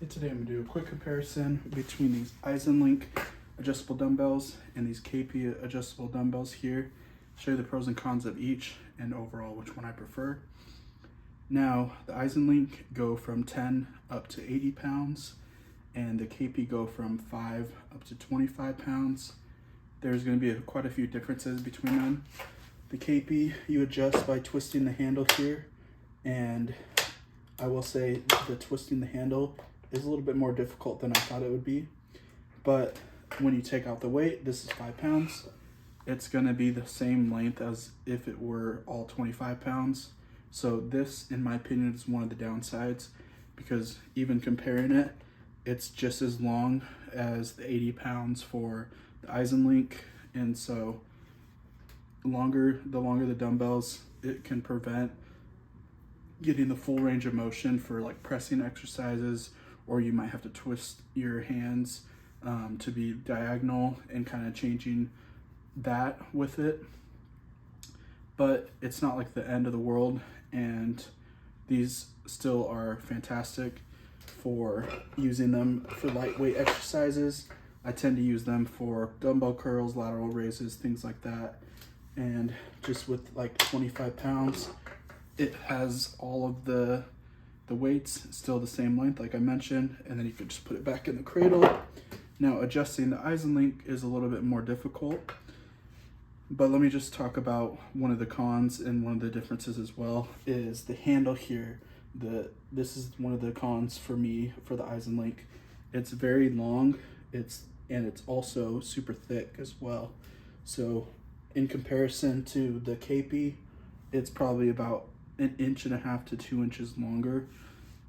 Today I'm going to do a quick comparison between these Eisenlink adjustable dumbbells and these Keppi adjustable dumbbells here. Show you the pros and cons of each and overall which one I prefer. Now the Eisenlink go from 10 up to 80 pounds and the Keppi go from 5 up to 25 pounds. There's going to be quite a few differences between them. The Keppi you adjust by twisting the handle here, and I will say the twisting the handle is a little bit more difficult than I thought it would be. But when you take out the weight, this is 5 pounds. It's gonna be the same length as if it were all 25 pounds. So this, in my opinion, is one of the downsides, because even comparing it, it's just as long as the 80 pounds for the Eisenlink. And so the longer the dumbbells, it can prevent getting the full range of motion for like pressing exercises, or you might have to twist your hands to be diagonal and kind of changing that with it. But it's not like the end of the world, and these still are fantastic for using them for lightweight exercises. I tend to use them for dumbbell curls, lateral raises, things like that. And just with like 25 pounds, it has all of the weights still the same length like I mentioned, and then you can just put it back in the cradle. Now adjusting the Eisenlink is a little bit more difficult, but let me just talk about one of the cons and one of the differences as well is the handle here. This is one of the cons for me for the Eisenlink. It's very long, and it's also super thick as well. So in comparison to the Keppi, it's probably about 1.5 inches to 2 inches longer,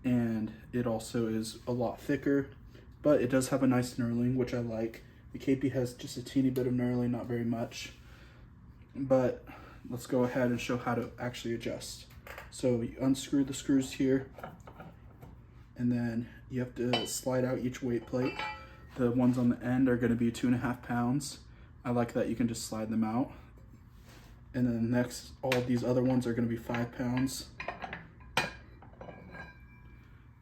and it also is a lot thicker, but it does have a nice knurling, which I like. The Keppi has just a teeny bit of knurling, not very much. But let's go ahead and show how to actually adjust. So you unscrew the screws here, and then you have to slide out each weight plate. The ones on the end are going to be 2.5 pounds. I like that you can just slide them out. And then next, all of these other ones are going to be 5 pounds.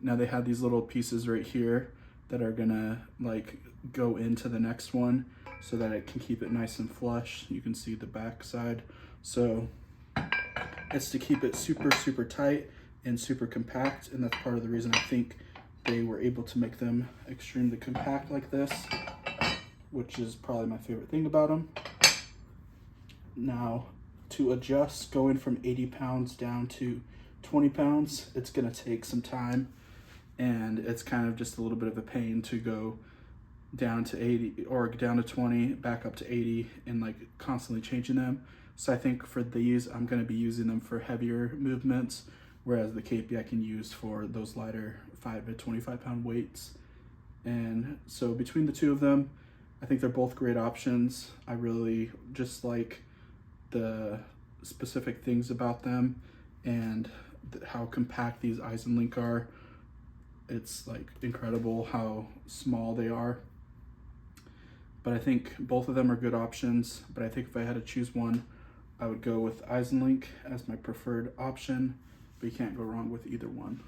Now they have these little pieces right here that are gonna like go into the next one so that it can keep it nice and flush. You can see the back side. So it's to keep it super tight and super compact, and that's part of the reason I think they were able to make them extremely compact like this, which is probably my favorite thing about them. Now, to adjust going from 80 pounds down to 20 pounds, it's gonna take some time, and it's kind of just a little bit of a pain to go down to 80 or down to 20, back up to 80, and like constantly changing them. So I think for these, I'm gonna be using them for heavier movements, whereas the Keppi I can use for those lighter 5 to 25 pound weights. And so between the two of them, I think they're both great options. I really just like the specific things about them and how compact these Eisenlink are. It's like incredible how small they are. But I think both of them are good options, but I think if I had to choose one, I would go with Eisenlink as my preferred option, but you can't go wrong with either one.